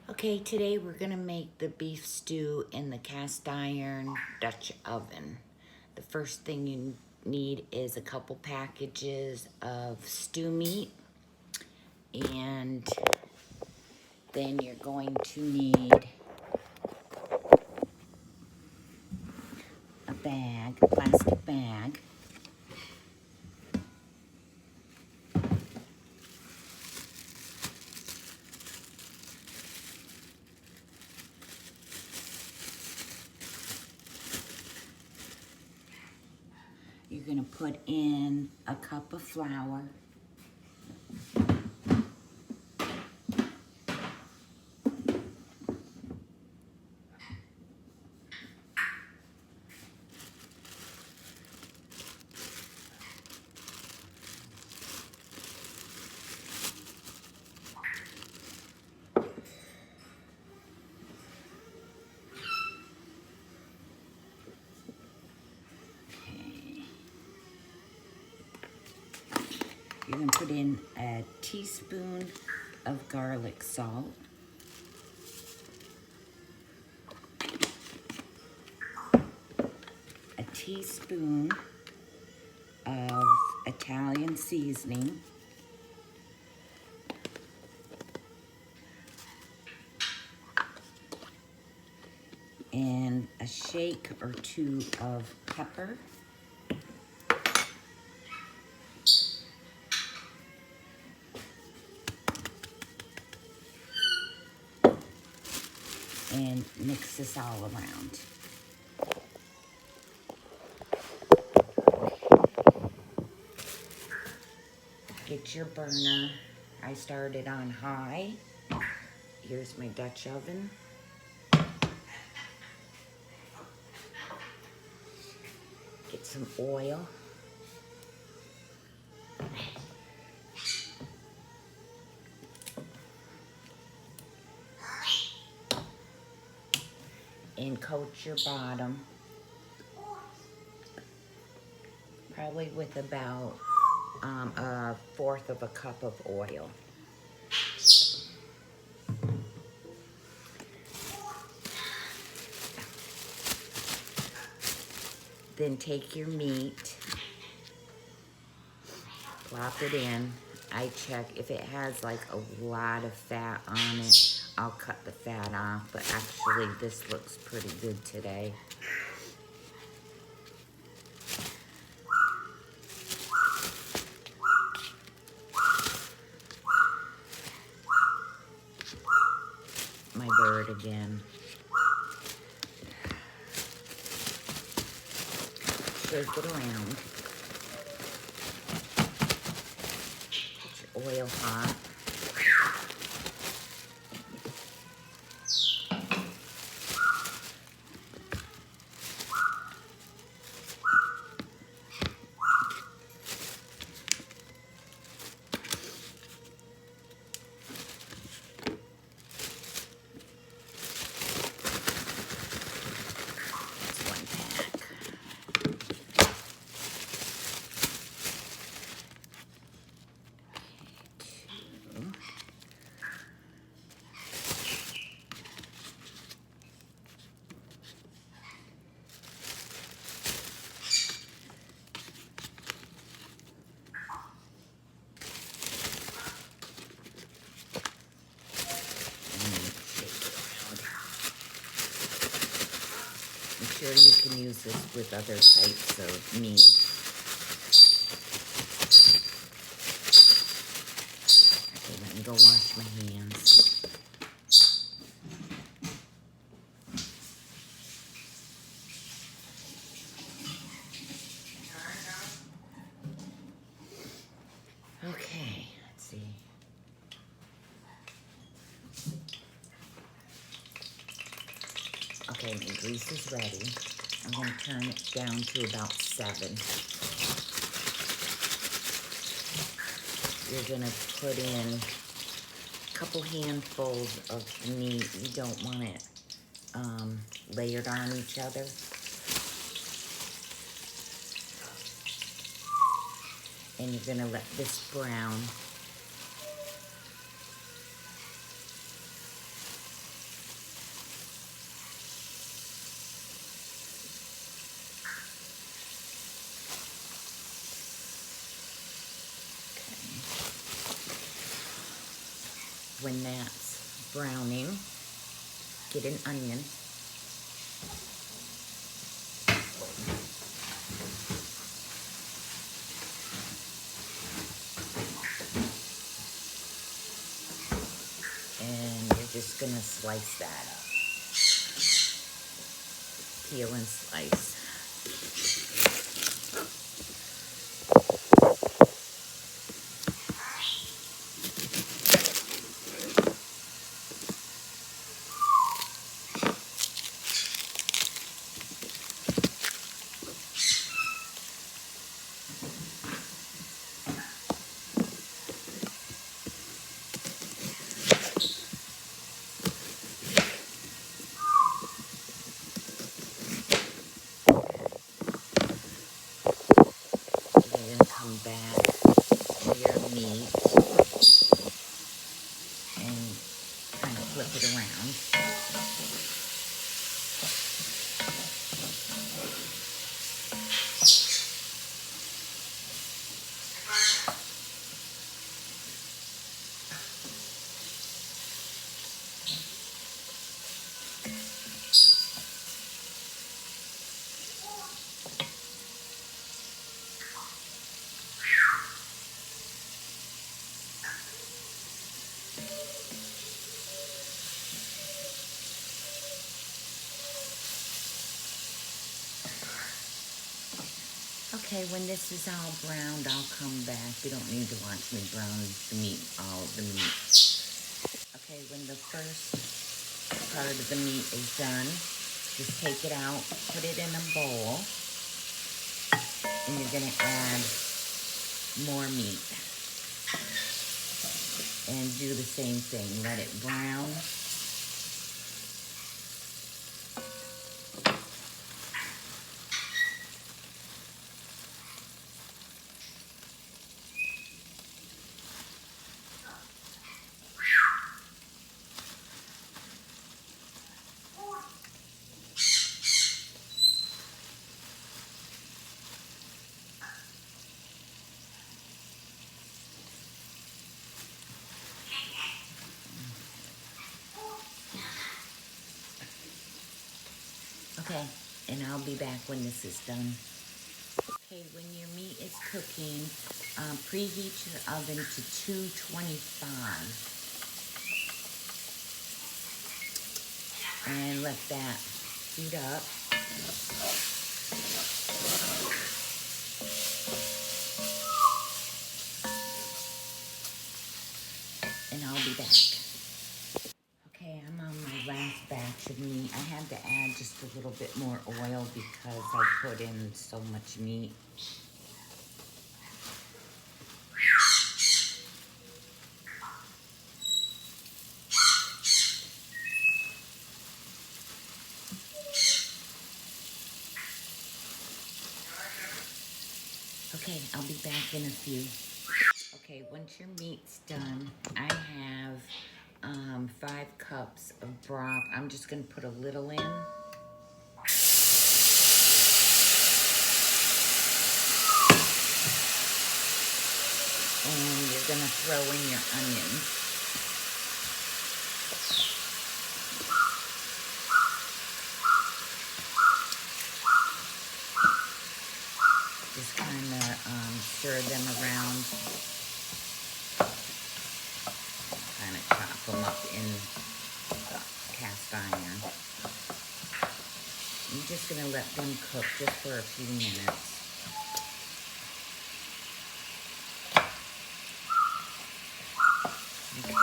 Okay, today we're gonna make the beef stew in the cast iron Dutch oven. The first thing you need is a couple packages of stew meat, and then you're going to need a bag, a plastic bag. You're gonna put in a cup of flour, you're gonna put in a teaspoon of garlic salt, a teaspoon of Italian seasoning, and a shake or two of pepper, and mix this all around. Get your burner. I started on high. Here's my Dutch oven. Get some oil. And coat your bottom. Probably with about a fourth of a cup of oil. Then take your meat, plop it in. I check if it has like a lot of fat on it, I'll cut the fat off, but actually this looks pretty good today. My bird again. Shake it around. Get your oil hot. That's one pack. Two. I'm sure you can use this with other types of meat. Okay, let me go wash my hands. Okay, let's see. Okay, my grease is ready. I'm going to turn it down to about 7. You're going to put in a couple handfuls of meat. You don't want it layered on each other. And you're going to let this brown. When that's browning, get an onion. And you're just gonna slice that up. Peel and slice. You're gonna come back to your meat and kind of flip it around. Okay, when this is all browned, I'll come back. You don't need to watch me brown the meat, all of the meat. Okay, when the first part of the meat is done, just take it out, put it in a bowl, and you're gonna add more meat. And do the same thing, let it brown. Okay, and I'll be back when this is done. Okay, when your meat is cooking, preheat your oven to 225 and let that heat up. And I'll be back. Okay, I'm on my last batch of meat. I had to add just a little bit more oil because I put in so much meat. Okay, I'll be back in a few. Okay, once your meat's done, I have 5 cups of broth. I'm just gonna put a little in. And you're gonna throw in your onions. Just kind of stir them around. Kind of chop them up in the cast iron. I'm just gonna let them cook just for a few minutes. Okay.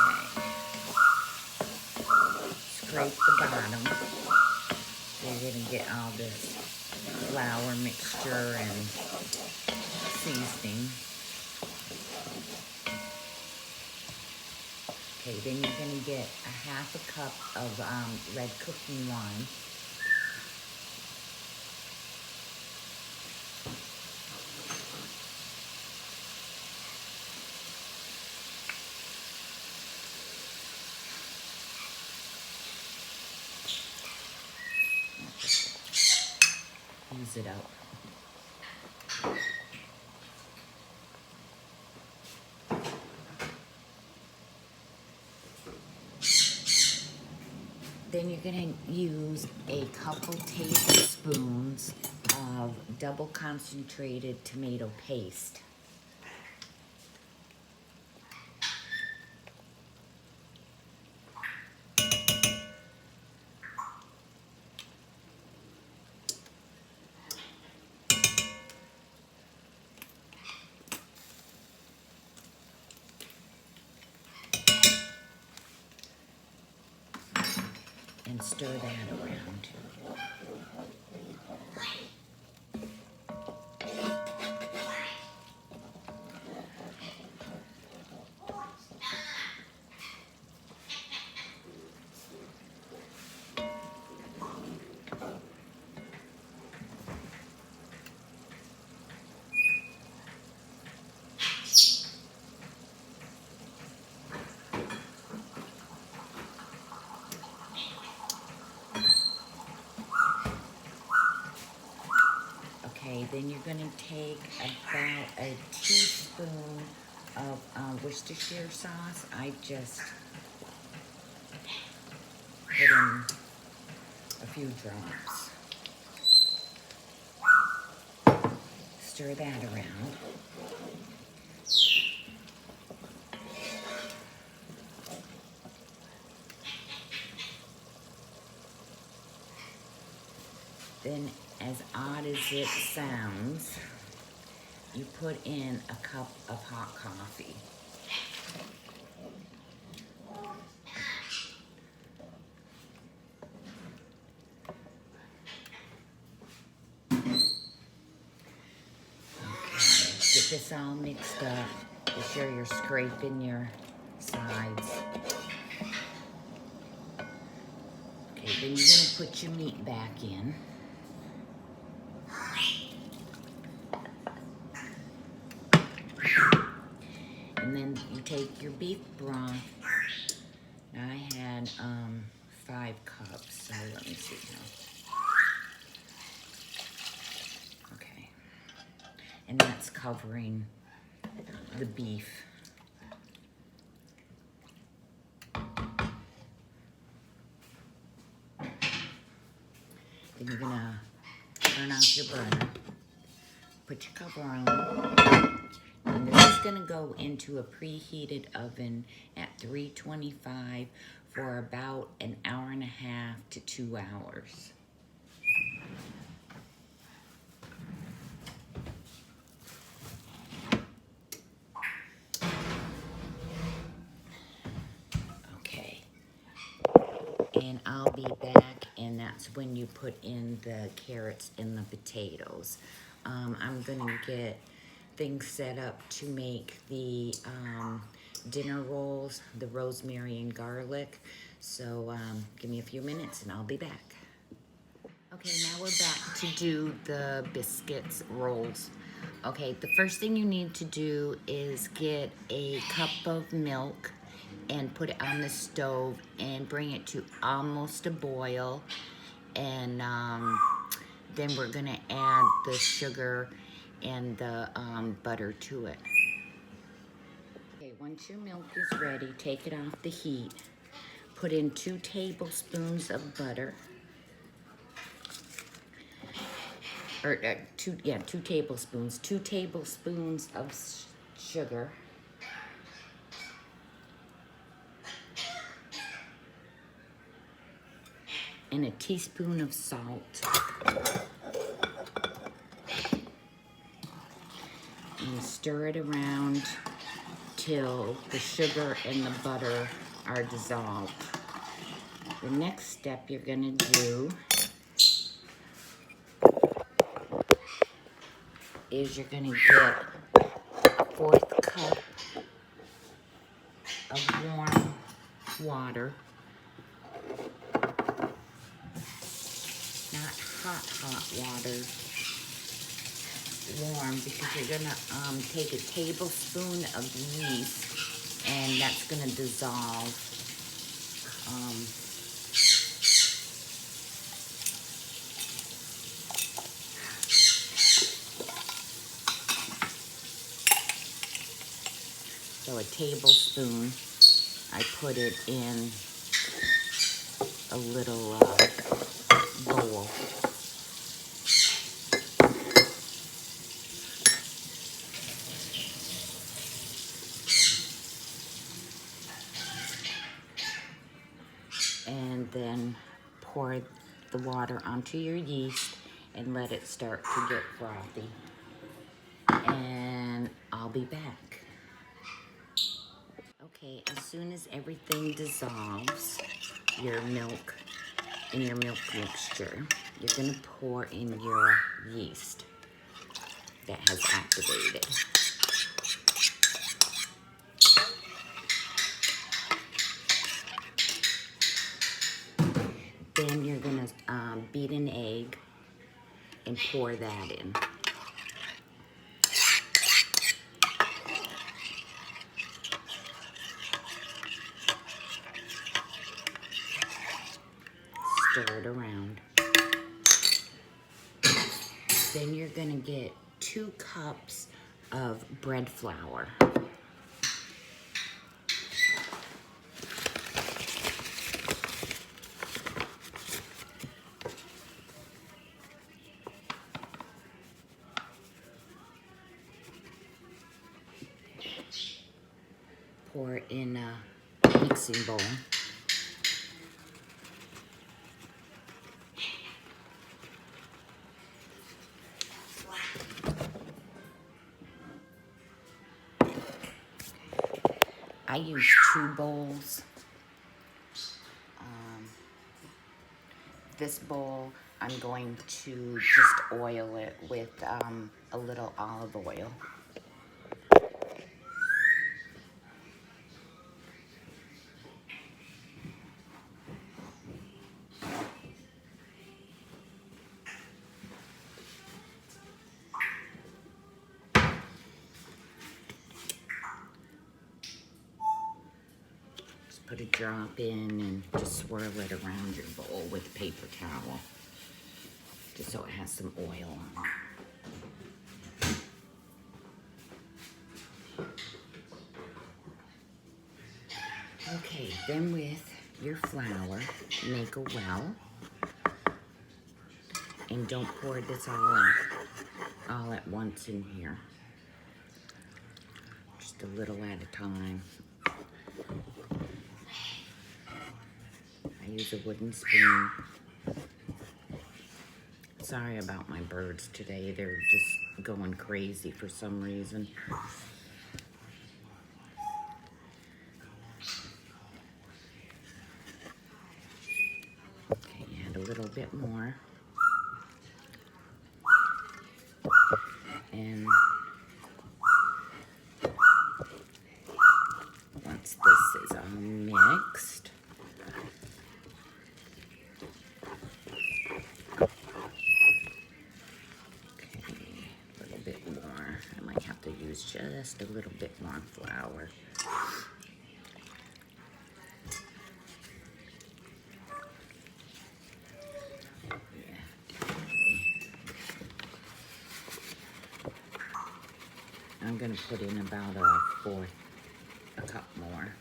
Scrape the bottom. You're gonna get all this flour mixture and seasoning. Okay, then you're gonna get a half a cup of red cooking wine. Use it up. Then you're gonna use a couple tablespoons of double concentrated tomato paste. And stir that around. Okay, then you're gonna take about a teaspoon of Worcestershire sauce. I just put in a few drops. Stir that around. Then, as odd as it sounds, you put in a cup of hot coffee. Get this all mixed up. Be sure you're scraping your sides. Okay, then you're gonna put your meat back in. And then you take your beef broth. Now I had 5 cups, so let me see now. Okay. And that's covering the beef. Then you're gonna turn off your burner, put your cover on, and this is gonna go into a preheated oven at 325 for about an hour and a half to 2 hours. And I'll be back, and that's when you put in the carrots and the potatoes. I'm gonna get things set up to make the dinner rolls, the rosemary and garlic. So give me a few minutes and I'll be back. Okay, now we're back to do the biscuits rolls. Okay, the first thing you need to do is get a cup of milk and put it on the stove and bring it to almost a boil. And then we're gonna add the sugar and the butter to it. Okay, once your milk is ready, take it off the heat. Put in 2 tablespoons of butter. Or 2 tablespoons. 2 tablespoons of sugar. And a teaspoon of salt. And stir it around till the sugar and the butter are dissolved. The next step you're gonna do is you're gonna get a 1/4 cup of warm water. Not hot water, warm, because you're gonna take a tablespoon of yeast and that's gonna dissolve. So a tablespoon, I put it in a little bowl. And then pour the water onto your yeast and let it start to get frothy. And I'll be back. Okay, as soon as everything dissolves, your milk in your milk mixture, you're gonna pour in your yeast that has activated. Then you're gonna beat an egg and pour that in. Stir it around. Then you're gonna get 2 cups of bread flour. Pour in a mixing bowl. I use 2 bowls. This bowl, I'm going to just oil it with a little olive oil. Put a drop in and just swirl it around your bowl with a paper towel, just so it has some oil on it. Okay, then with your flour, make a well, and don't pour this all at once in here. Just a little at a time. I use a wooden spoon. Sorry about my birds today. They're just going crazy for some reason. Okay, add a little bit more. And once this is all mixed, use just a little bit more flour. I'm gonna put in about a cup more.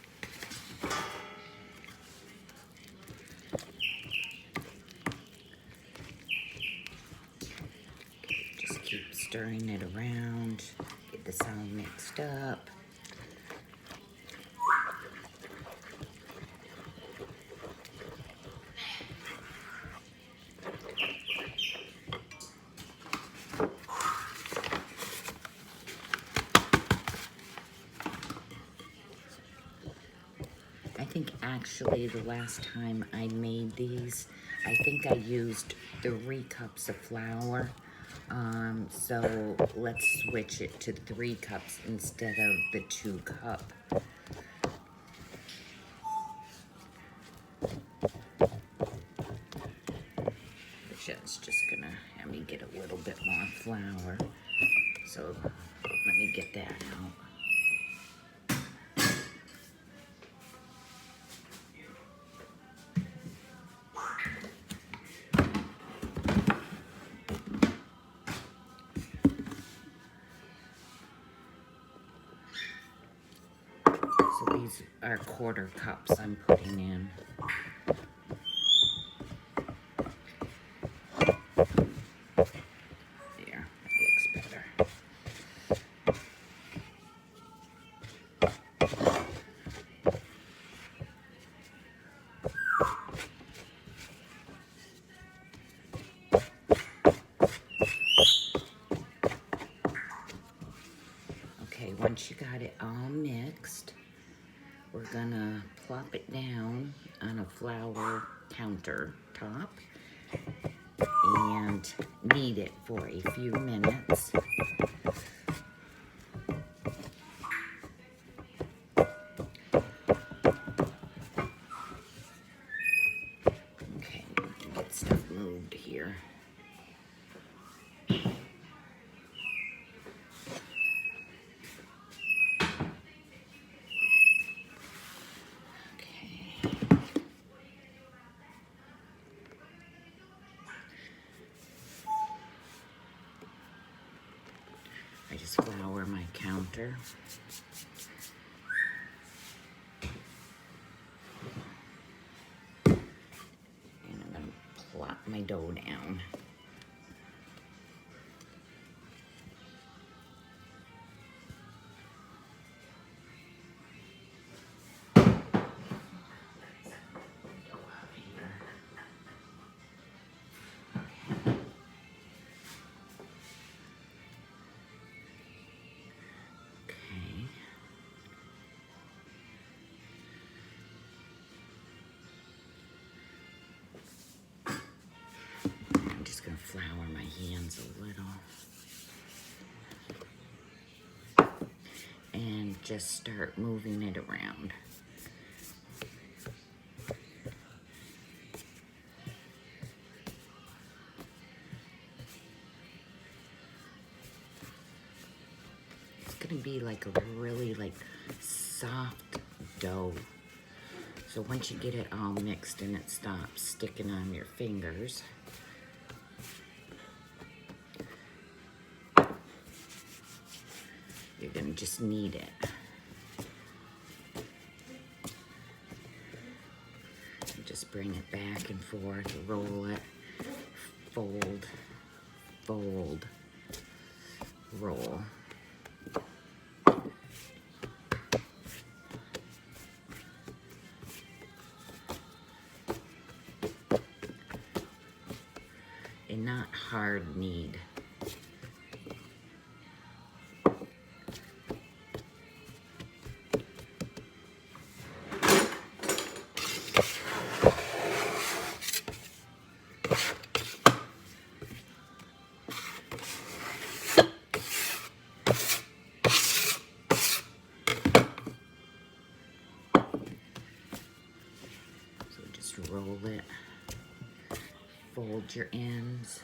Just keep stirring it around, get this all mixed up. I think actually the last time I made these, I think I used 3 cups of flour. So let's switch it to 3 cups instead of the 2 cup. It's just gonna have me get a little bit more flour. So let me get that out. So these are 1/4 cups I'm putting in. on a flour countertop and knead it for a few minutes. Okay, get stuff moved here. I just flour my counter. And I'm going to plop my dough down. I'm just going to flour my hands a little. And just start moving it around. It's going to be like a really soft dough. So once you get it all mixed and it stops sticking on your fingers, you're gonna just knead it. And just bring it back and forth, roll it, fold, fold, roll. And not hard knead. So just roll it. Fold your ends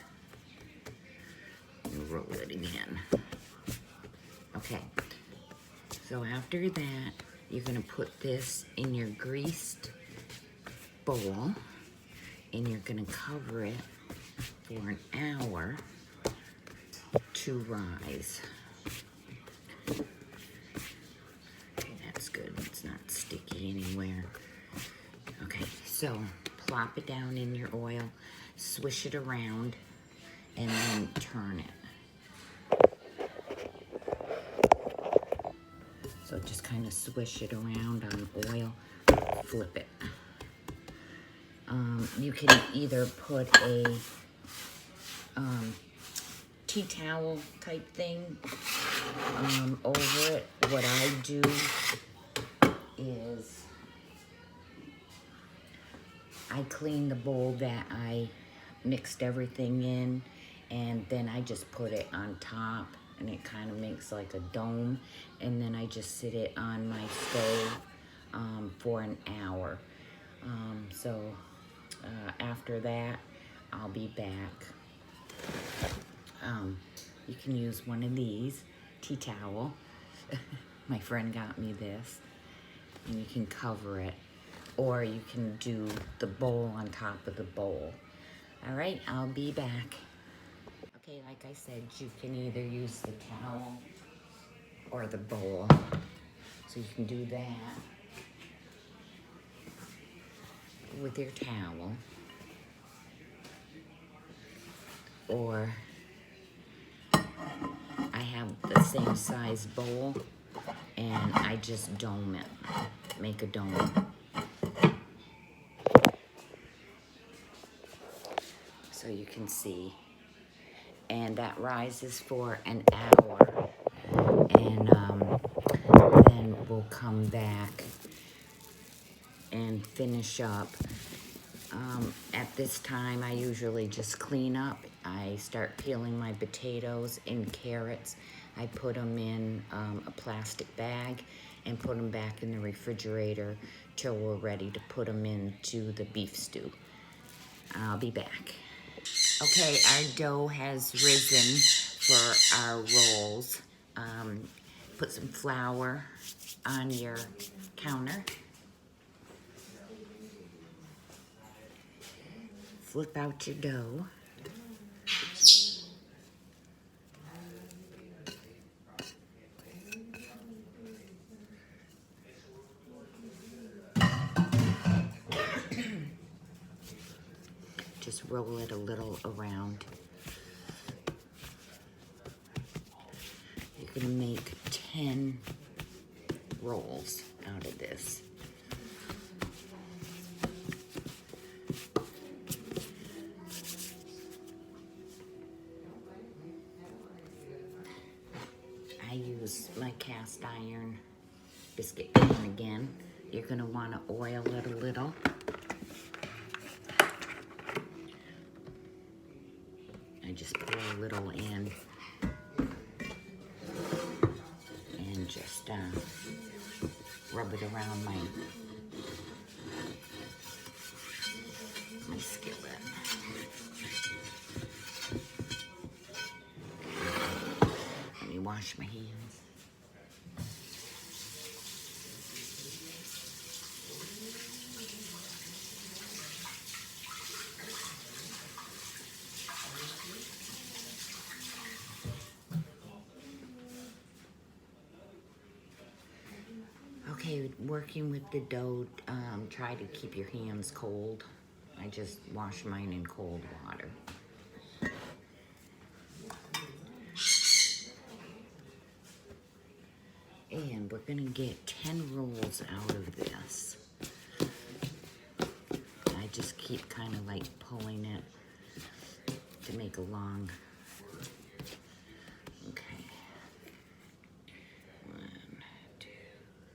and roll it again. Okay, so after that, you're gonna put this in your greased bowl and you're gonna cover it for an hour to rise. Okay, that's good, it's not sticky anywhere. Okay, so plop it down in your oil, swish it around, and then turn it. So just kind of swish it around on oil, flip it. You can either put a tea towel type thing over it. What I do is I clean the bowl that I mixed everything in, and then I just put it on top, and it kind of makes like a dome, and then I just sit it on my stove for an hour. After that, I'll be back. You can use one of these, tea towel. My friend got me this, and you can cover it, or you can do the bowl on top of the bowl. All right, I'll be back. Okay, like I said, you can either use the towel or the bowl. So you can do that with your towel, or I have the same size bowl and I just dome it, make a dome. So you can see, and that rises for an hour, and then we'll come back and finish up. At this time, I usually just clean up. I start peeling my potatoes and carrots. I put them in a plastic bag and put them back in the refrigerator till we're ready to put them into the beef stew. I'll be back. Okay, our dough has risen for our rolls. Put some flour on your counter. Flip out your dough. Just roll it a little around. You're gonna make 10 rolls out of this. I use my cast iron biscuit pan again. You're gonna wanna oil it a little. I just pour a little in and just rub it around my skillet. Let me wash my hands. Okay, working with the dough, try to keep your hands cold. I just wash mine in cold water. And we're gonna get 10 rolls out of this. I just keep kind of like pulling it to make a long, okay. 1, 2,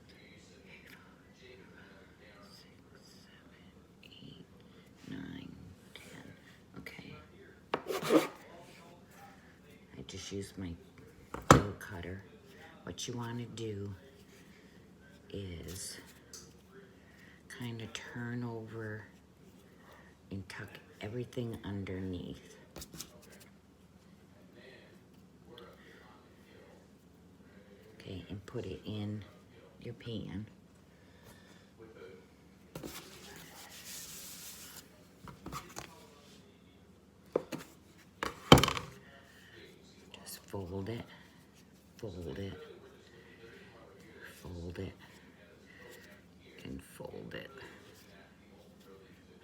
3, 4, 5, 6, 7, 8, 9, 10. Okay. I just used my dough cutter. What you want to do is kind of turn over and tuck everything underneath. Okay, and put it in your pan. Just fold it, fold it, fold it, and fold it.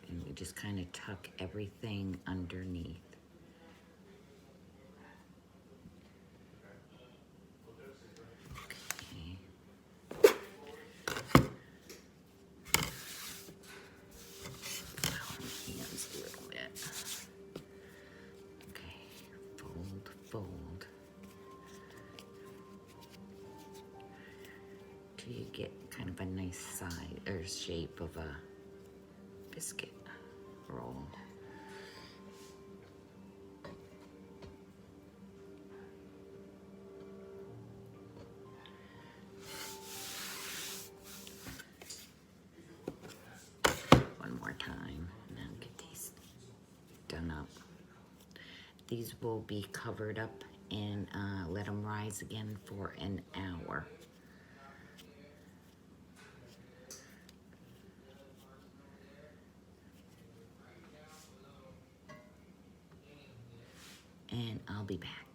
And we just kind of tuck everything underneath. Okay. Hands a little bit. Okay, fold, fold. Till you get kind of a nice size or shape of a biscuit roll. One more time, and then get these done up. These will be covered up and let them rise again for an hour. And I'll be back.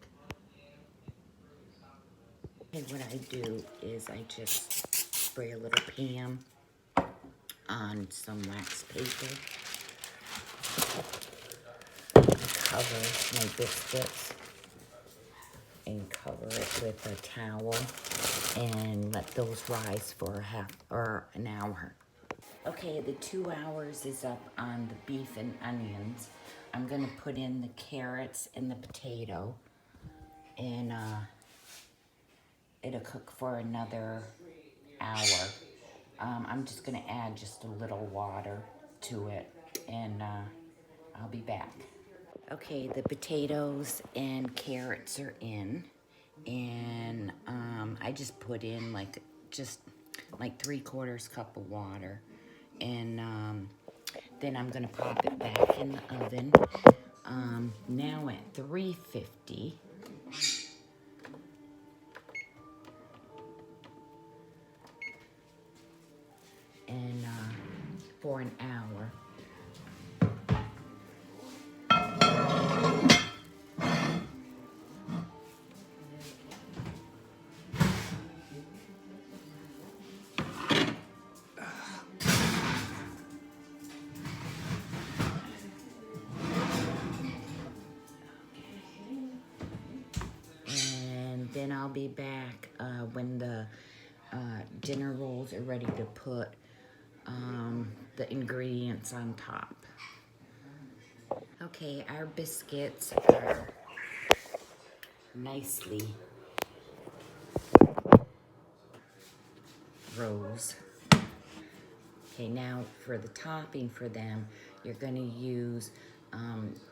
And what I do is I just spray a little pan on some wax paper. Cover my biscuits and cover it with a towel and let those rise for an hour. Okay, the 2 hours is up on the beef and onions. I'm gonna put in the carrots and the potato, and it'll cook for another hour. I'm just gonna add just a little water to it, and I'll be back. Okay, the potatoes and carrots are in, and I just put in just like 3/4 cup of water, and then I'm gonna pop it back in the oven. Now at 350, and for an hour. And then I'll be back when the dinner rolls are ready to put the ingredients on top. Okay, our biscuits are nicely rose. Okay, now for the topping for them, you're gonna use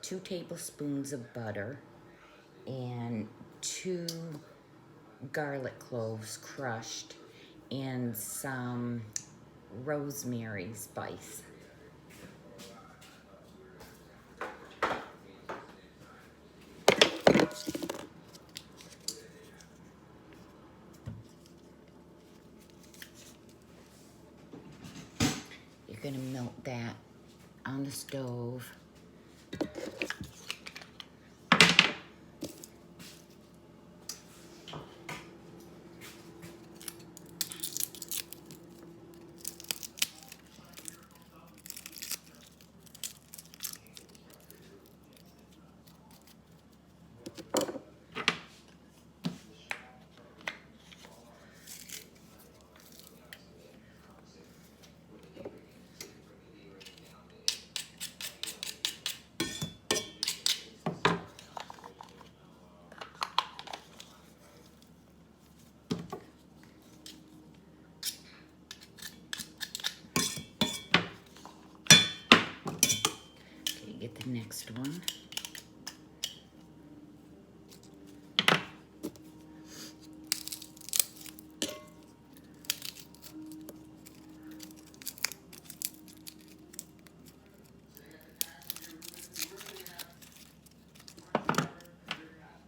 2 tablespoons of butter and 2 garlic cloves crushed and some rosemary spice. You're gonna melt that on the stove. Okay, get the next one.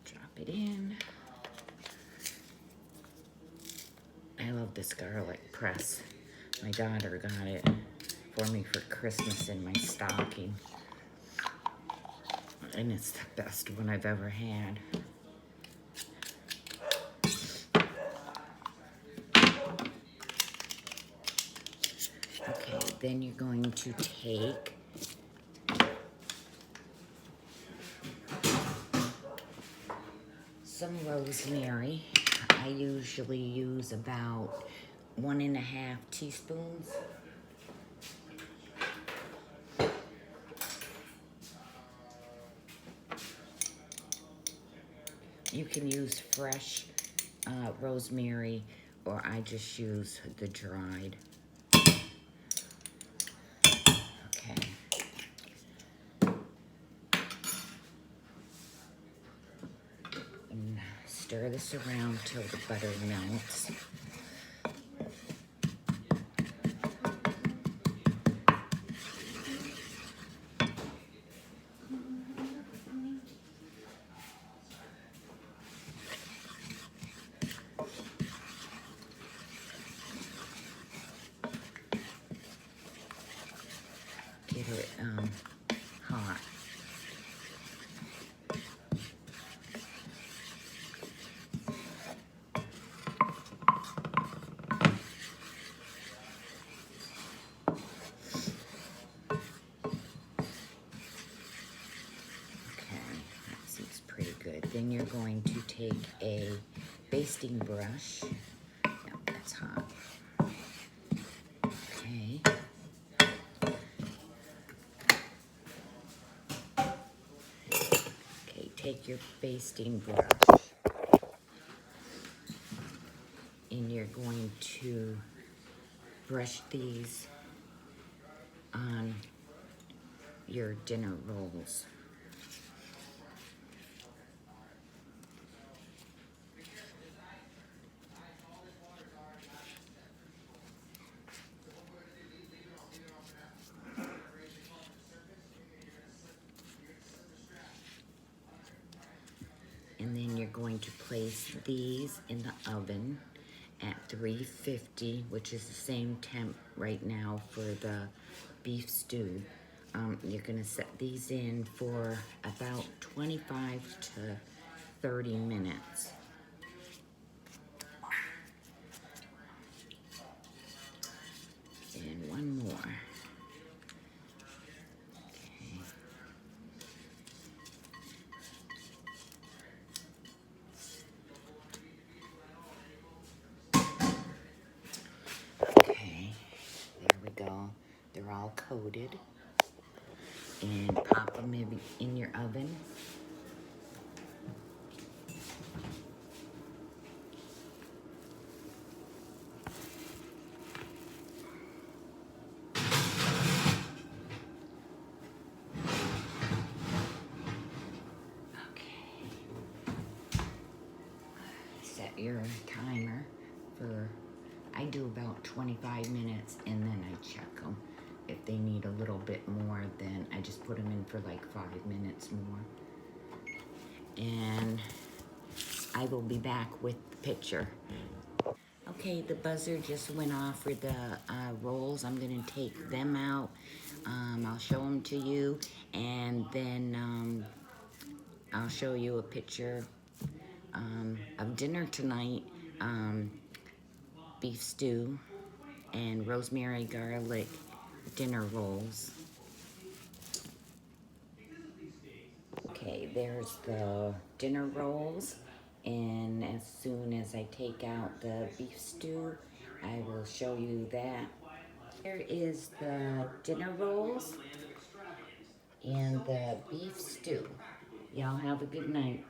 Drop it in. I love this garlic press. My daughter got it for me for Christmas in my stocking. And it's the best one I've ever had. Okay, then you're going to take some rosemary. I usually use about 1½ teaspoons. You can use fresh rosemary, or I just use the dried. Okay. And stir this around till the butter melts. Get it hot. Then you're going to take a basting brush. No, that's hot. Okay. Okay, take your basting brush and you're going to brush these on your dinner rolls. And then you're going to place these in the oven at 350, which is the same temp right now for the beef stew. You're gonna set these in for about 25 to 30 minutes. And one more. Okay, there we go. They're all coated. And pop them in your oven. Okay. Set your timer for, I do about 25 minutes and then I check them. If they need a little bit more, then I just put them in for like 5 minutes more. And I will be back with the picture. Okay, the buzzer just went off for the rolls. I'm gonna take them out. I'll show them to you, and then I'll show you a picture of dinner tonight. Beef stew and rosemary garlic dinner rolls. Okay, there's the dinner rolls, and as soon as I take out the beef stew, I will show you that. Here is the dinner rolls and the beef stew. Y'all have a good night.